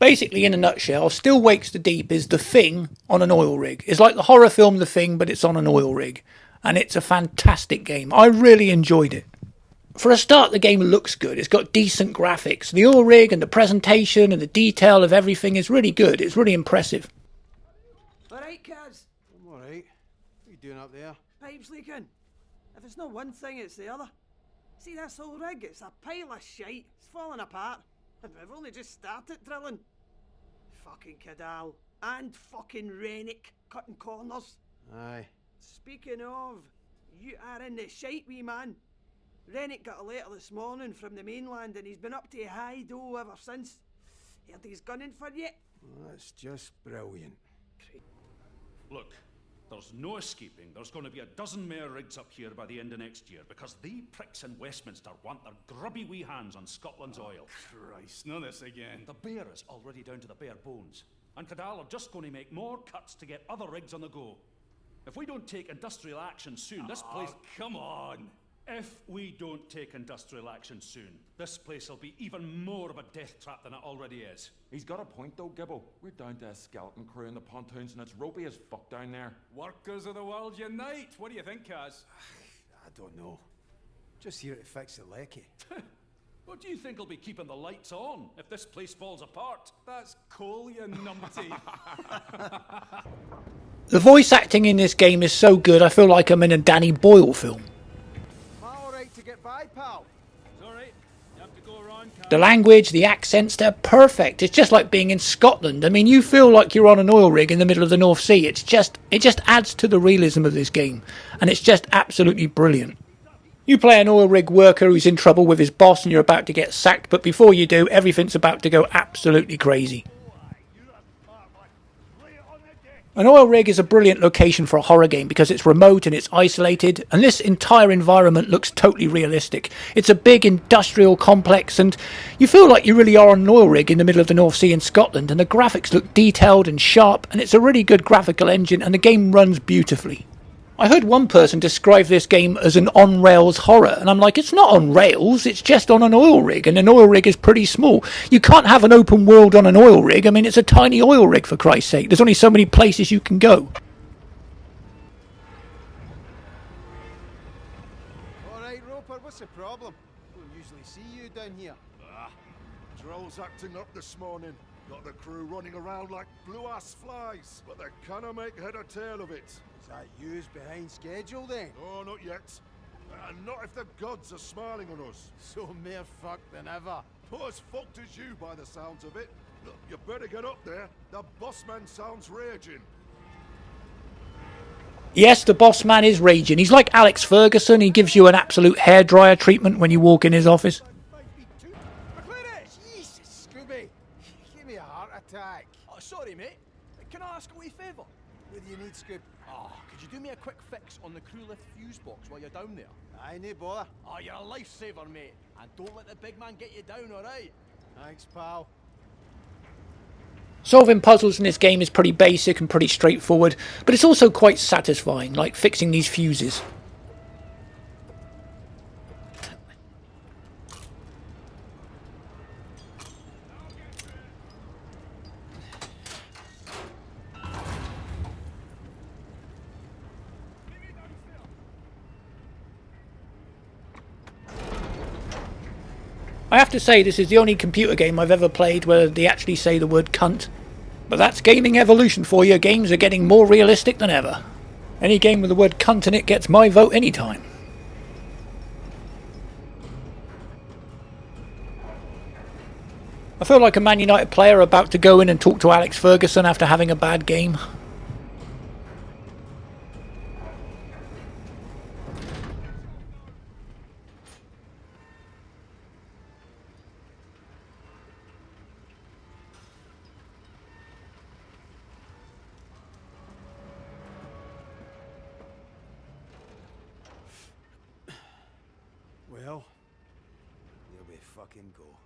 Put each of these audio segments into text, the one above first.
Basically, in a nutshell, Still Wakes the Deep is The Thing on an oil rig. It's like the horror film The Thing, but it's on an oil rig. And it's a fantastic game. I really enjoyed it. For a start, the game looks good. It's got decent graphics. The oil rig and the presentation and the detail of everything is really good. It's really impressive. Alright, Kaz. I'm alright. What are you doing up there? Pipes leaking. If it's not one thing, it's the other. See this old rig? It's a pile of shite. It's falling apart. And we've only just started drilling. Fucking Cadal. And fucking Rennick cutting corners. Aye. Speaking of, you are in the shite, wee man. Rennick got a letter this morning from the mainland and he's been up to high dough ever since. Heard he's gunning for you. Well, that's just brilliant. Look, there's no escaping. There's going to be a dozen more rigs up here by the end of next year because they pricks in Westminster want their grubby wee hands on Scotland's oil. Christ, not this again. The bear is already down to the bare bones. And Cadal are just going to make more cuts to get other rigs on the go. If we don't take industrial action soon, this place... Oh, come on! If we don't take industrial action soon, this place will be even more of a death trap than it already is. He's got a point though, Gibbo. We're down to a skeleton crew in the pontoons and it's ropey as fuck down there. Workers of the world unite! What do you think, Kaz? I don't know. Just here to fix the lecky. What do you think will be keeping the lights on if this place falls apart? That's coal, you numpty. The voice acting in this game is so good, I feel like I'm in a Danny Boyle film. Alright to get by, pal. It's alright. You have to go around, Kaz. The language, the accents, they're perfect. It's just like being in Scotland. I mean, you feel like you're on an oil rig in the middle of the North Sea. It just adds to the realism of this game. And it's just absolutely brilliant. You play an oil rig worker who's in trouble with his boss and you're about to get sacked, but before you do, everything's about to go absolutely crazy. An oil rig is a brilliant location for a horror game because it's remote and it's isolated, and this entire environment looks totally realistic. It's a big industrial complex and you feel like you really are on an oil rig in the middle of the North Sea in Scotland, and the graphics look detailed and sharp, and it's a really good graphical engine, and the game runs beautifully. I heard one person describe this game as an on-rails horror, and I'm like, it's not on rails, it's just on an oil rig, and an oil rig is pretty small. You can't have an open world on an oil rig. I mean, it's a tiny oil rig, for Christ's sake. There's only so many places you can go. Alright, Roper, what's the problem? Don't usually see you down here. Drill's acting up this morning. Got the crew running around like blue-ass flies, but they cannot make head or tail of it. Is that you's behind schedule then? No, not yet. And not if the gods are smiling on us. So mere fucked than ever. Not as fucked as you by the sounds of it. Look, you better get up there. The boss man sounds raging. Yes, the boss man is raging. He's like Alex Ferguson. He gives you an absolute hairdryer treatment when you walk in his office. Jesus, Scooby. Give me a heart attack. Oh, sorry, mate. Can I ask a wee favour? What do you need, Scoop? Oh, could you do me a quick fix on the crew lift fuse box while you're down there? Aye, no bother. Oh, you're a lifesaver, mate. And don't let the big man get you down, alright? Thanks, pal. Solving puzzles in this game is pretty basic and pretty straightforward, but it's also quite satisfying, like fixing these fuses. I have to say, this is the only computer game I've ever played where they actually say the word cunt. But that's gaming evolution for you. Games are getting more realistic than ever. Any game with the word cunt in it gets my vote anytime. I feel like a Man United player about to go in and talk to Alex Ferguson after having a bad game. Well, here we fucking go.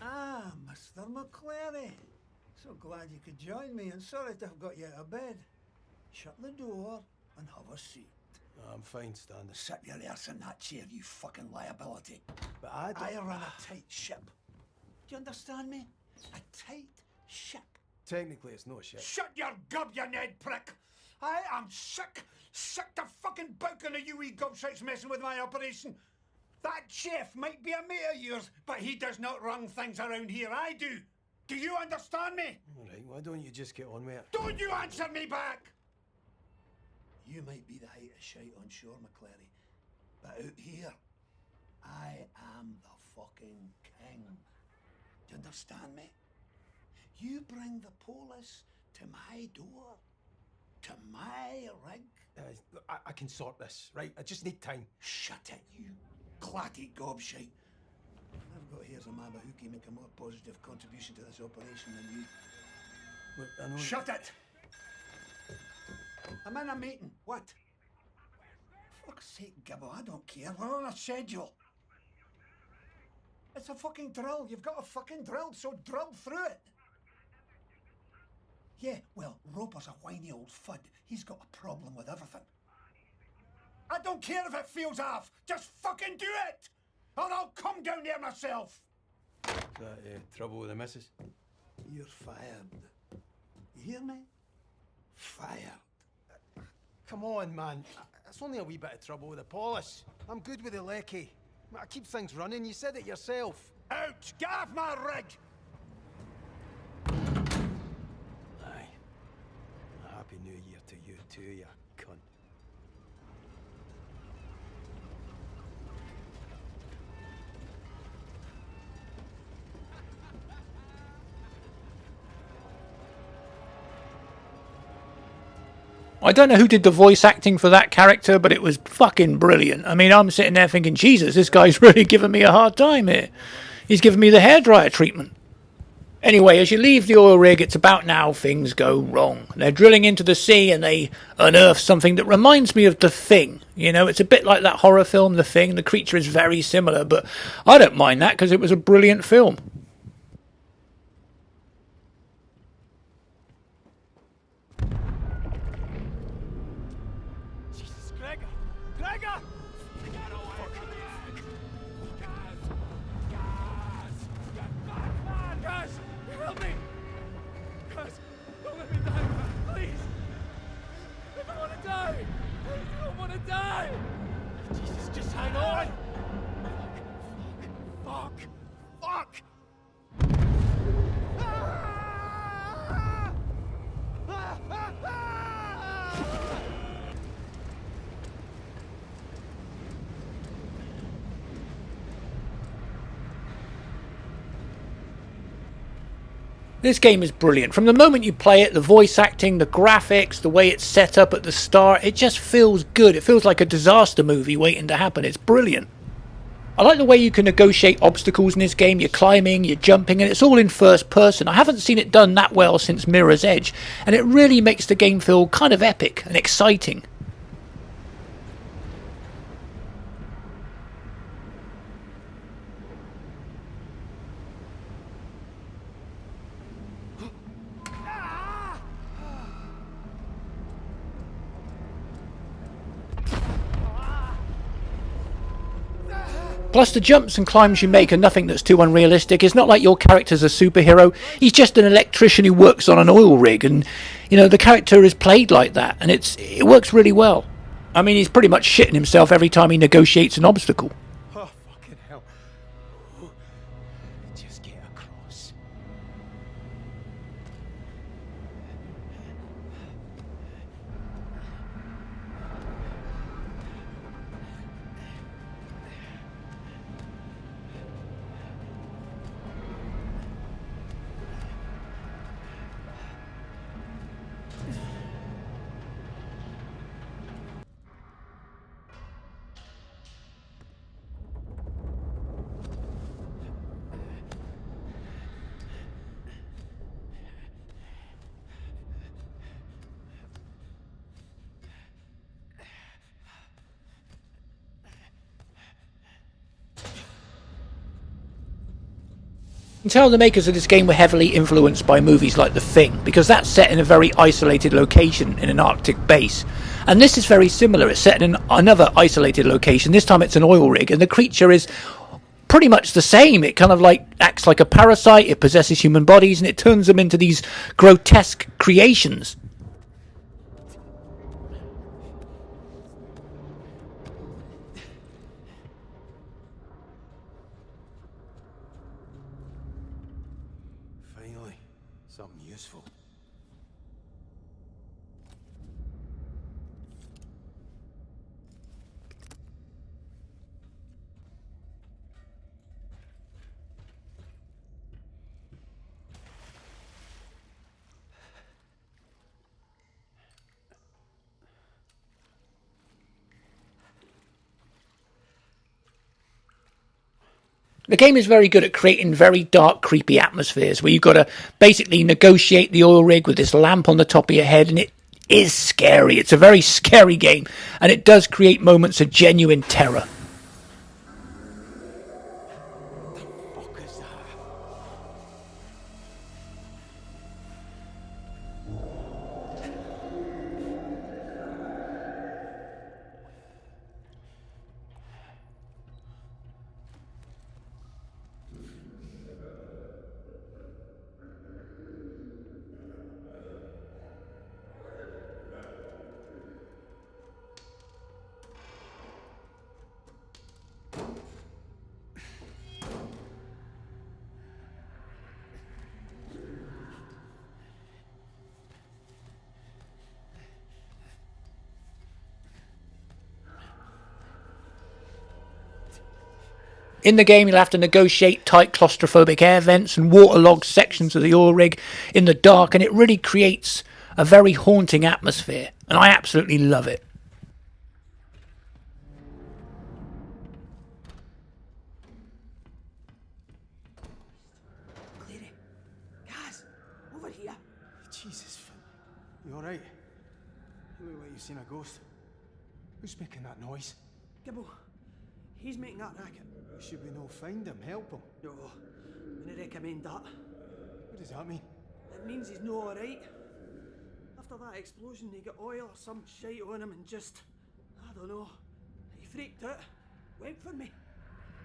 Ah, Mr. McClary. So glad you could join me, and sorry to have got you out of bed. Shut the door and have a seat. I'm fine, Stan. Sit your arse in that chair, you fucking liability. But I don't... run a tight ship. Do you understand me? A tight ship. Technically, it's no shit. Shut your gob, you Ned prick! I am sick to fucking bouking of you wee gobshites messing with my operation. That chef might be a mate of yours, but he does not run things around here. I do. Do you understand me? All right, why don't you just get on with it? Don't you answer me back! You might be the height of shite on shore, McClary, but out here, I am the fucking king. Do you understand me? You bring the police to my door, to my rig. Look, I can sort this, right? I just need time. Shut it, you clatty gobshite. I've got here's a man who can make a more positive contribution to this operation than you. Look, I know... Shut it! I'm in a meeting. What? Fuck's sake, Gibbo, I don't care. We're on a schedule. It's a fucking drill. You've got a fucking drill, so drill through it. Yeah, well, Roper's a whiny old fud. He's got a problem with everything. I don't care if it feels off. Just fucking do it! Or I'll come down there myself. Is that trouble with the missus? You're fired. You hear me? Fired. Come on, man. It's only a wee bit of trouble with the polish. I'm good with the lecky. I keep things running. You said it yourself. Out! Get off my rig! Aye. A happy new year to you too, you cunt. I don't know who did the voice acting for that character, but it was fucking brilliant. I mean, I'm sitting there thinking, Jesus, this guy's really giving me a hard time here. He's giving me the hairdryer treatment. Anyway, as you leave the oil rig, it's about now things go wrong. They're drilling into the sea and they unearth something that reminds me of The Thing. You know, it's a bit like that horror film, The Thing. The creature is very similar, but I don't mind that because it was a brilliant film. This game is brilliant. From the moment you play it, the voice acting, the graphics, the way it's set up at the start, it just feels good. It feels like a disaster movie waiting to happen. It's brilliant. I like the way you can negotiate obstacles in this game. You're climbing, you're jumping, and it's all in first person. I haven't seen it done that well since Mirror's Edge, and it really makes the game feel kind of epic and exciting. Plus the jumps and climbs you make are nothing that's too unrealistic. It's not like your character's a superhero. He's just an electrician who works on an oil rig, and you know the character is played like that, and it works really well. I mean, he's pretty much shitting himself every time he negotiates an obstacle. Oh, fucking hell. Just get across. You can tell the makers of this game were heavily influenced by movies like The Thing, because that's set in a very isolated location in an Arctic base. And this is very similar. It's set in another isolated location. This time it's an oil rig, and the creature is pretty much the same. It kind of like acts like a parasite. It possesses human bodies, and it turns them into these grotesque creations. Finally, something useful. The game is very good at creating very dark, creepy atmospheres where you've got to basically negotiate the oil rig with this lamp on the top of your head, and it is scary. It's a very scary game, and it does create moments of genuine terror. Fuck is that? In the game, you'll have to negotiate tight claustrophobic air vents and waterlogged sections of the oil rig in the dark, and it really creates a very haunting atmosphere, and I absolutely love it. Clary, Gaz, over here. Jesus, Finn. You alright? You look like you've seen a ghost. Who's making that noise? Gibbo, he's making that racket. Should we no find him, help him? No, I wouldn't recommend that. What does that mean? It means he's no alright. After that explosion, he got oil or some shite on him and just, I don't know. He freaked out, went for me.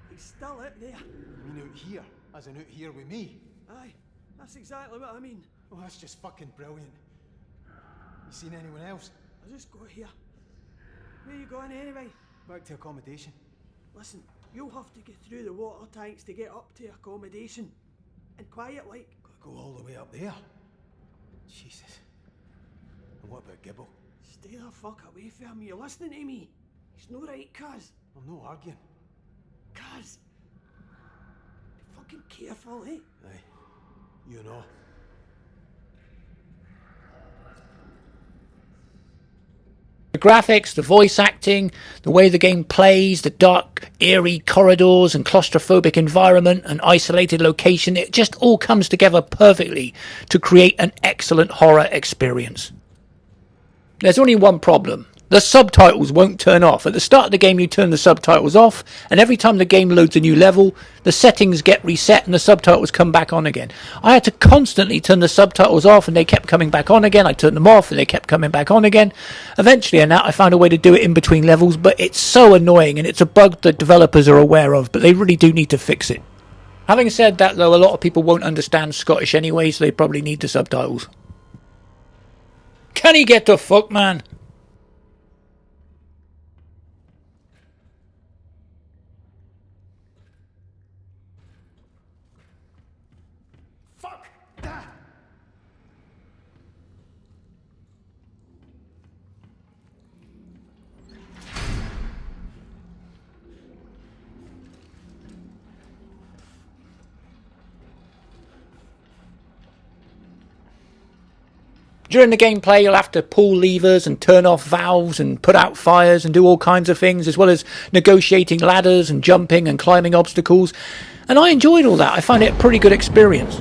He's still out there. You mean out here? As in out here with me? Aye, that's exactly what I mean. Oh, that's just fucking brilliant. You seen anyone else? I just got here. Where you going anyway? Back to accommodation. Listen, you'll have to get through the water tanks to get up to accommodation. And quiet like. Gotta go all the way up there. Jesus. And what about Gibbo? Stay the fuck away from him, you listening to me? He's no right, Kaz. I'm no arguing. Kaz. Be fucking careful, eh? Aye. You know. The graphics, the voice acting, the way the game plays, the dark, eerie corridors and claustrophobic environment and isolated location, it just all comes together perfectly to create an excellent horror experience. There's only one problem. The subtitles won't turn off. At the start of the game, you turn the subtitles off, and every time the game loads a new level, the settings get reset and the subtitles come back on again. I had to constantly turn the subtitles off, and they kept coming back on again. I turned them off, and they kept coming back on again. Eventually, I found a way to do it in between levels, but it's so annoying, and it's a bug that developers are aware of, but they really do need to fix it. Having said that, though, a lot of people won't understand Scottish anyway, so they probably need the subtitles. Can he get the fuck, man? During the gameplay, you'll have to pull levers and turn off valves and put out fires and do all kinds of things, as well as negotiating ladders and jumping and climbing obstacles. And I enjoyed all that. I find it a pretty good experience.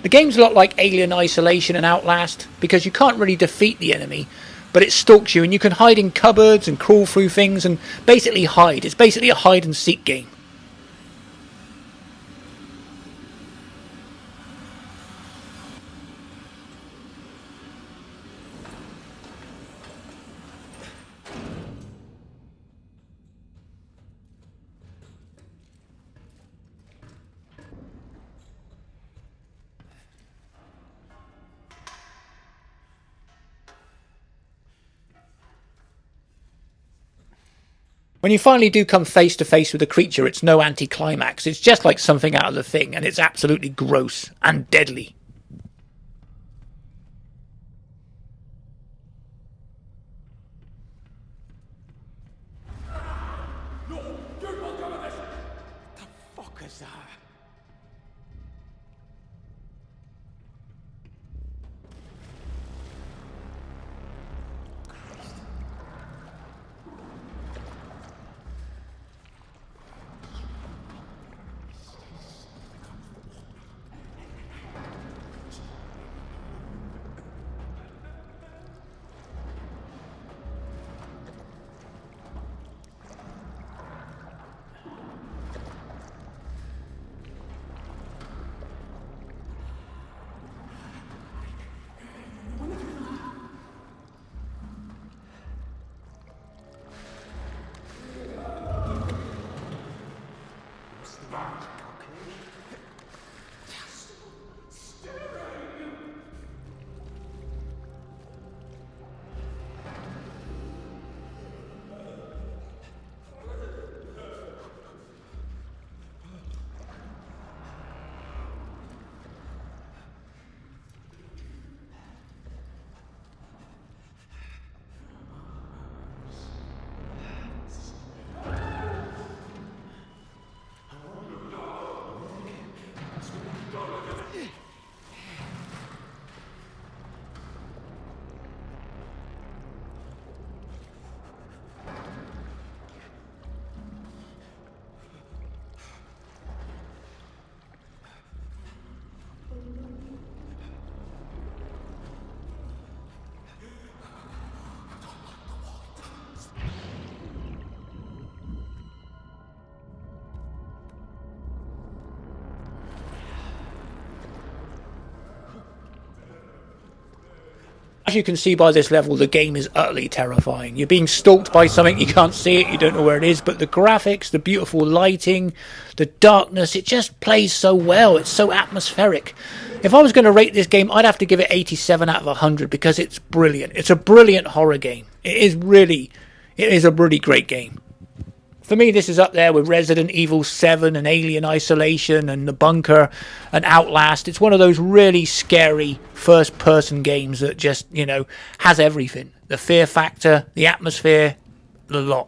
The game's a lot like Alien Isolation and Outlast, because you can't really defeat the enemy, but it stalks you and you can hide in cupboards and crawl through things and basically hide. It's basically a hide and seek game. When you finally do come face to face with the creature, it's no anticlimax. It's just like something out of The Thing, and it's absolutely gross and deadly. Fuck is that? As you can see by this level, the game is utterly terrifying. You're being stalked by something, you can't see it, you don't know where it is, but the graphics, the beautiful lighting, the darkness, it just plays so well. It's so atmospheric. If I was going to rate this game, I'd have to give it 87 out of 100 because it's brilliant. It's a brilliant horror game. It is a really great game. For me, this is up there with Resident Evil 7 and Alien Isolation and The Bunker and Outlast. It's one of those really scary first-person games that just, has everything. The fear factor, the atmosphere, the lot.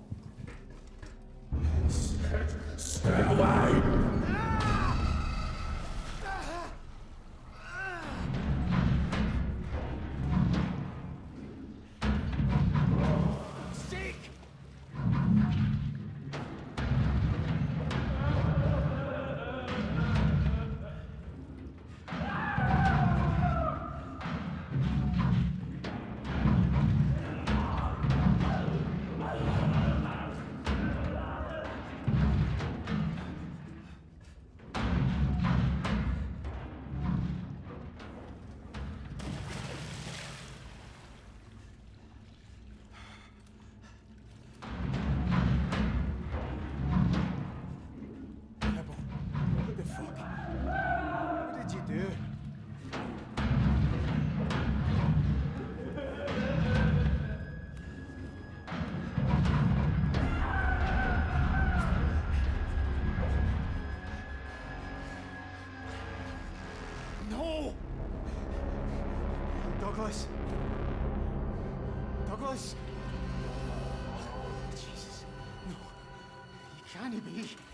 Stay away! Douglas? Oh, Jesus. No. You can't be.